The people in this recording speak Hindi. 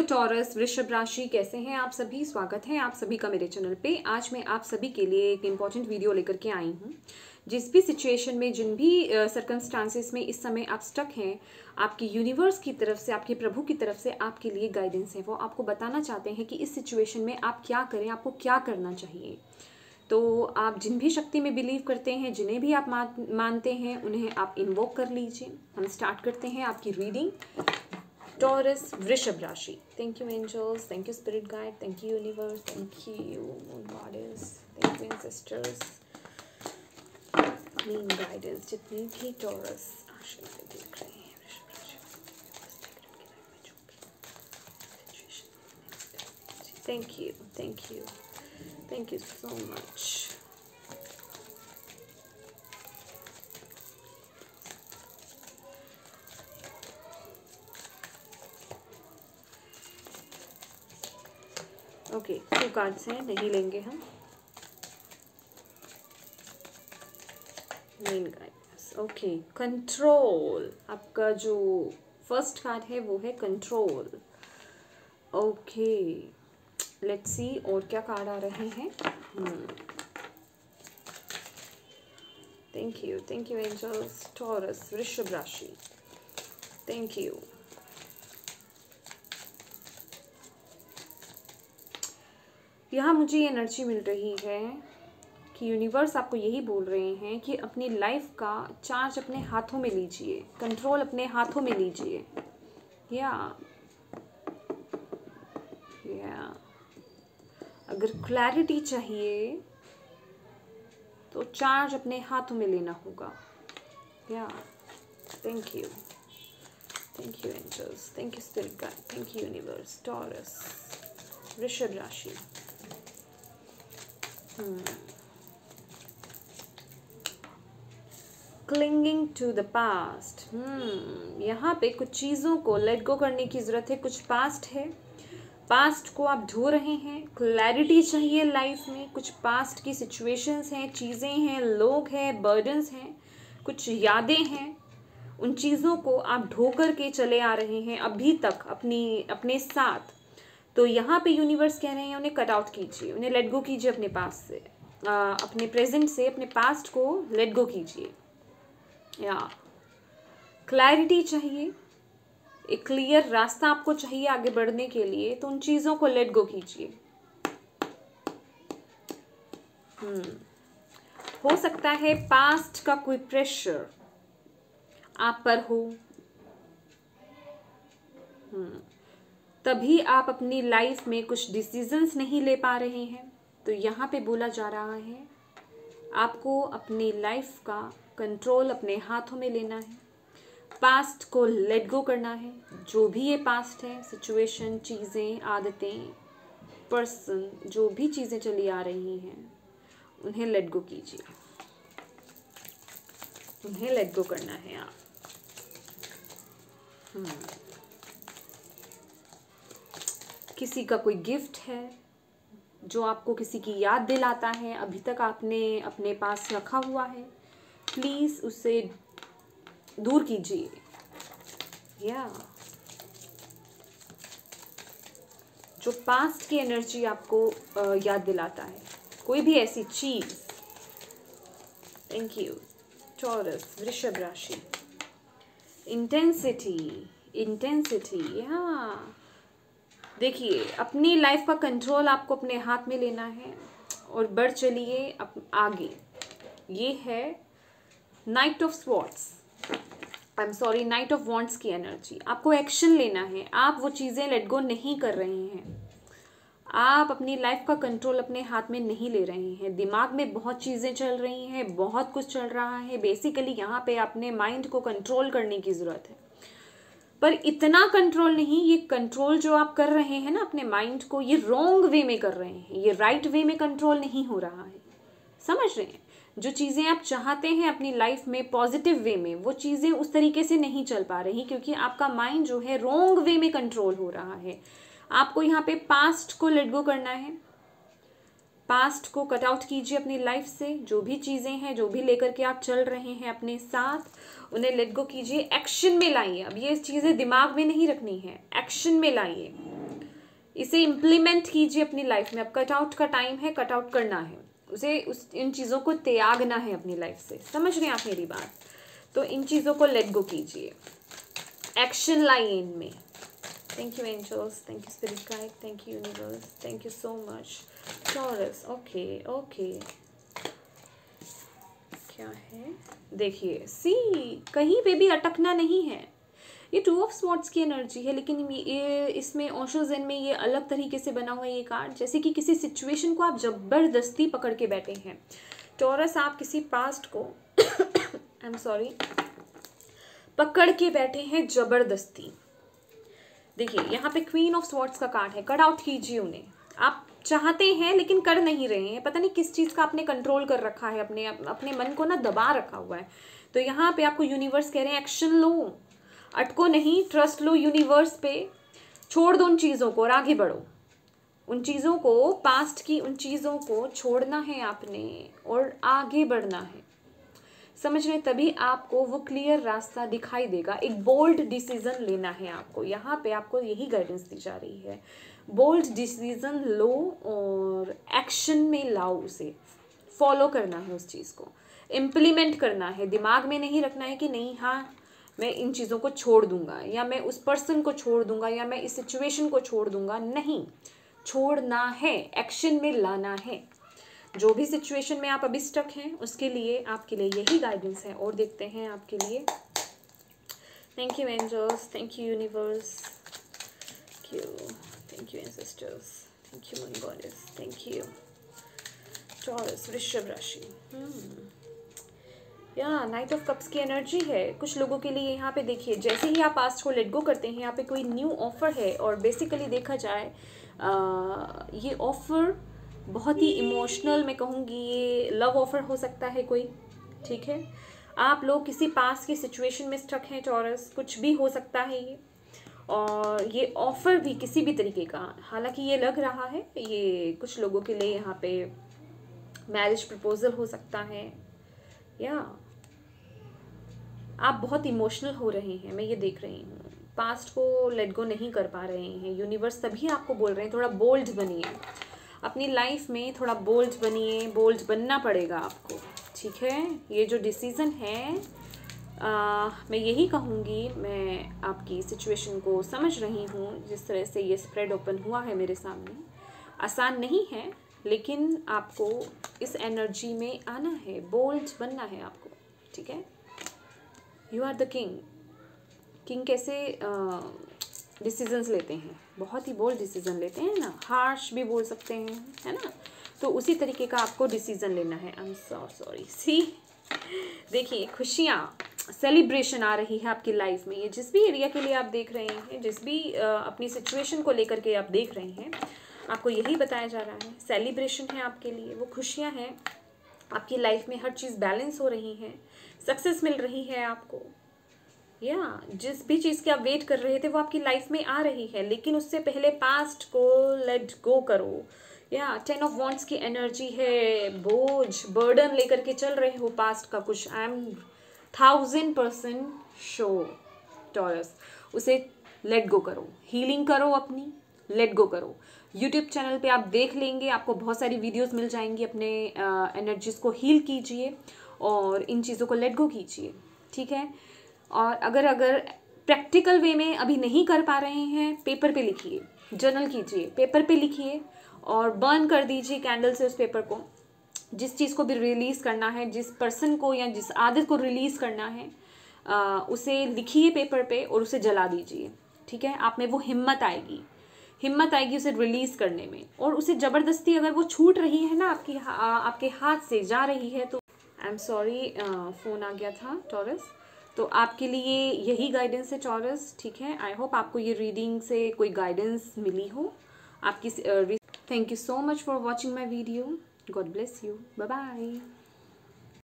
टॉरस वृषभ राशि, कैसे हैं आप सभी। स्वागत है आप सभी का मेरे चैनल पे। आज मैं आप सभी के लिए एक इम्पॉर्टेंट वीडियो लेकर के आई हूँ। जिस भी सिचुएशन में, जिन भी सर्कमस्टांसेस में इस समय आप स्टक हैं, आपकी यूनिवर्स की तरफ से, आपके प्रभु की तरफ से आपके लिए गाइडेंस है। वो आपको बताना चाहते हैं कि इस सिचुएशन में आप क्या करें, आपको क्या करना चाहिए। तो आप जिन भी शक्ति में बिलीव करते हैं, जिन्हें भी आप मानते हैं, उन्हें आप इन्वोक कर लीजिए। हम स्टार्ट करते हैं आपकी रीडिंग। टॉरस वृषभ राशि। Thank you angels, thank you spirit guide, thank you universe, thank you goddess, thank you ancestors, मेन गाइडेंस जितनी भी टॉरस राशि में देख रहे हैं, वृषभ राशि thank you, thank you, thank you so much. Okay, 2 cards हैं, नहीं लेंगे हम। Main guidance, okay. कंट्रोल, आपका जो फर्स्ट कार्ड है वो है कंट्रोल। ओके, लेट्स सी और क्या कार्ड आ रहे हैं। Thank you angels. टॉरस वृषभ राशि, थैंक यू। यहाँ मुझे ये एनर्जी मिल रही है कि यूनिवर्स आपको यही बोल रहे हैं कि अपनी लाइफ का चार्ज अपने हाथों में लीजिए, कंट्रोल अपने हाथों में लीजिए। या अगर क्लैरिटी चाहिए तो चार्ज अपने हाथों में लेना होगा। या thank you angels, thank you spirit guide, thank you universe. Taurus वृषभ राशि, क्लिंगिंग टू द पास्ट। यहाँ पे कुछ चीज़ों को लेट गो करने की ज़रूरत है। कुछ पास्ट है, पास्ट को आप ढो रहे हैं। क्लैरिटी चाहिए लाइफ में। कुछ पास्ट की सिचुएशंस हैं, चीज़ें हैं, लोग हैं, बर्डन्स हैं, कुछ यादें हैं। उन चीज़ों को आप ढो करके चले आ रहे हैं अभी तक अपने साथ। तो यहाँ पे यूनिवर्स कह रहे हैं उन्हें कट आउट कीजिए, उन्हें लेट गो कीजिए अपने पास से, अपने प्रेजेंट से, अपने पास्ट को लेट गो कीजिए। या क्लैरिटी चाहिए, एक क्लियर रास्ता आपको चाहिए आगे बढ़ने के लिए, तो उन चीज़ों को लेट गो कीजिए। हो सकता है पास्ट का कोई प्रेशर आप पर हो, तभी आप अपनी लाइफ में कुछ डिसीजंस नहीं ले पा रहे हैं। तो यहाँ पे बोला जा रहा है आपको अपनी लाइफ का कंट्रोल अपने हाथों में लेना है, पास्ट को लेट गो करना है। जो भी ये पास्ट है, सिचुएशन, चीज़ें, आदतें, पर्सन, जो भी चीज़ें चली आ रही हैं, उन्हें लेट गो कीजिए, उन्हें लेट गो करना है आप। किसी का कोई गिफ्ट है जो आपको किसी की याद दिलाता है, अभी तक आपने अपने पास रखा हुआ है, प्लीज़ उसे दूर कीजिए। या जो पास्ट की एनर्जी आपको याद दिलाता है, कोई भी ऐसी चीज़। थैंक यू टॉरस वृषभ राशि। इंटेंसिटी। या देखिए, अपनी लाइफ का कंट्रोल आपको अपने हाथ में लेना है और बढ़ चलिए आगे। ये है नाइट ऑफ वॉन्ड्स की एनर्जी। आपको एक्शन लेना है। आप वो चीज़ें लेट गो नहीं कर रहे हैं। आप अपनी लाइफ का कंट्रोल अपने हाथ में नहीं ले रहे हैं। दिमाग में बहुत चीज़ें चल रही हैं, बहुत कुछ चल रहा है। बेसिकली यहाँ पे अपने माइंड को कंट्रोल करने की ज़रूरत है, पर इतना कंट्रोल नहीं। ये कंट्रोल जो आप कर रहे हैं ना अपने माइंड को, ये रॉन्ग वे में कर रहे हैं, ये राइट वे में कंट्रोल नहीं हो रहा है। समझ रहे हैं? जो चीज़ें आप चाहते हैं अपनी लाइफ में पॉजिटिव वे में, वो चीज़ें उस तरीके से नहीं चल पा रही, क्योंकि आपका माइंड जो है रॉन्ग वे में कंट्रोल हो रहा है। आपको यहाँ पे पास्ट को लेट गो करना है, पास्ट को कट आउट कीजिए अपनी लाइफ से। जो भी चीज़ें हैं, जो भी लेकर के आप चल रहे हैं अपने साथ, उन्हें लेट गो कीजिए, एक्शन में लाइए। अब ये चीज़ें दिमाग में नहीं रखनी है, एक्शन में लाइए। इसे इम्प्लीमेंट कीजिए अपनी लाइफ में। अब कट आउट का टाइम है, कट आउट करना है उसे, इन चीज़ों को त्यागना है अपनी लाइफ से। समझ रहे हैं आप मेरी बात? तो इन चीज़ों को लेट गो कीजिए, एक्शन लाइए इनमें। Thank you angels, thank you spirit guide, thank you universe, thank you so much. Taurus, okay okay, क्या है देखिए, सी कहीं पे भी अटकना नहीं है। ये 2 ऑफ स्वॉर्ड्स की एनर्जी है, लेकिन ये इसमें ओशो ज़ेन में ये अलग तरीके से बना हुआ है ये कार्ड, जैसे कि किसी सिचुएशन को आप ज़बरदस्ती पकड़ के बैठे हैं। टॉरस, आप किसी पास्ट को आई एम सॉरी पकड़ के बैठे हैं ज़बरदस्ती। देखिए यहाँ पे क्वीन ऑफ स्वॉर्ड्स का कार्ड है, कट आउट कीजिए उन्हें। आप चाहते हैं लेकिन कर नहीं रहे हैं, पता नहीं किस चीज़ का आपने कंट्रोल कर रखा है, अपने मन को ना दबा रखा हुआ है। तो यहाँ पे आपको यूनिवर्स कह रहे हैं एक्शन लो, अटको नहीं, ट्रस्ट लो यूनिवर्स पे, छोड़ दो उन चीज़ों को और आगे बढ़ो। उन चीज़ों को, पास्ट की उन चीज़ों को छोड़ना है आपने और आगे बढ़ना है। समझ रहे? तभी आपको वो क्लियर रास्ता दिखाई देगा। एक बोल्ड डिसीजन लेना है आपको, यहाँ पे आपको यही गाइडेंस दी जा रही है। बोल्ड डिसीजन लो और एक्शन में लाओ, उसे फॉलो करना है, उस चीज़ को इम्प्लीमेंट करना है। दिमाग में नहीं रखना है कि नहीं हाँ मैं इन चीज़ों को छोड़ दूंगा, या मैं उस पर्सन को छोड़ दूंगा, या मैं इस सिचुएशन को छोड़ दूंगा। नहीं, छोड़ना है, एक्शन में लाना है। जो भी सिचुएशन में आप अभी स्टक हैं उसके लिए आपके लिए यही गाइडेंस है। और देखते हैं आपके लिए। Thank you angels, thank you universe, thank you ancestors, thank you money goddess, thank you. Taurus, वृषभ राशि, या नाइट ऑफ कप्स की एनर्जी है कुछ लोगों के लिए। यहाँ पे देखिए, जैसे ही आप पास्ट को लेट गो करते हैं, यहाँ पे कोई न्यू ऑफर है। और बेसिकली देखा जाए ये ऑफर बहुत ही इमोशनल, मैं कहूँगी ये लव ऑफर हो सकता है कोई, ठीक है। आप लोग किसी पास की सिचुएशन में स्टक हैं टॉरस, कुछ भी हो सकता है ये। और ये ऑफर भी किसी भी तरीके का, हालांकि ये लग रहा है ये कुछ लोगों के लिए यहाँ पे मैरिज प्रपोजल हो सकता है, या आप बहुत इमोशनल हो रहे हैं, मैं ये देख रही हूँ। पास्ट को लेट गो नहीं कर पा रहे हैं यूनिवर्स, तभी आपको बोल रहे हैं थोड़ा बोल्ड बनिए अपनी लाइफ में, थोड़ा बोल्ड बनिए, बोल्ड बनना पड़ेगा आपको, ठीक है। ये जो डिसीज़न है मैं यही कहूँगी, मैं आपकी सिचुएशन को समझ रही हूँ जिस तरह से ये स्प्रेड ओपन हुआ है मेरे सामने। आसान नहीं है, लेकिन आपको इस एनर्जी में आना है, बोल्ड बनना है आपको, ठीक है। You are the king. King कैसे डिसीजंस लेते हैं, बहुत ही बोल्ड डिसीजन लेते हैं ना, हार्श भी बोल सकते हैं, है ना। तो उसी तरीके का आपको डिसीजन लेना है। I am so sorry. सी देखिए, खुशियाँ, सेलिब्रेशन आ रही है आपकी लाइफ में। ये जिस भी एरिया के लिए आप देख रहे हैं, जिस भी अपनी सिचुएशन को लेकर के आप देख रहे हैं, आपको यही बताया जा रहा है, सेलिब्रेशन है आपके लिए, वो खुशियाँ हैं आपकी लाइफ में। हर चीज़ बैलेंस हो रही है, सक्सेस मिल रही है आपको, या जिस भी चीज़ की आप वेट कर रहे थे वो आपकी लाइफ में आ रही है। लेकिन उससे पहले पास्ट को लेट गो करो। या 10 ऑफ वॉन्ड्स की एनर्जी है, बोझ, बर्डन लेकर के चल रहे हो पास्ट का कुछ। आई एम 1000% श्योर टॉरस, उसे लेट गो करो, हीलिंग करो अपनी, लेट गो करो। यूट्यूब चैनल पे आप देख लेंगे, आपको बहुत सारी वीडियोस मिल जाएंगी। अपने एनर्जीज को हील कीजिए और इन चीज़ों को लेट गो कीजिए, ठीक है। और अगर प्रैक्टिकल वे में अभी नहीं कर पा रहे हैं, पेपर पे लिखिए, जर्नल कीजिए, पेपर पे लिखिए और बर्न कर दीजिए कैंडल से उस पेपर को। जिस चीज़ को भी रिलीज़ करना है, जिस पर्सन को या जिस आदत को रिलीज़ करना है, उसे लिखिए पेपर पे और उसे जला दीजिए, ठीक है। आप में वो हिम्मत आएगी उसे रिलीज़ करने में। और उसे ज़बरदस्ती अगर वो छूट रही है ना आपके हाथ से जा रही है, तो आई एम सॉरी, फ़ोन आ गया था टॉरस। तो आपके लिए यही गाइडेंस है टॉरस, ठीक है। आई होप आपको ये रीडिंग से कोई गाइडेंस मिली हो आपकी। Thank you so much for watching my video. God bless you. Bye bye.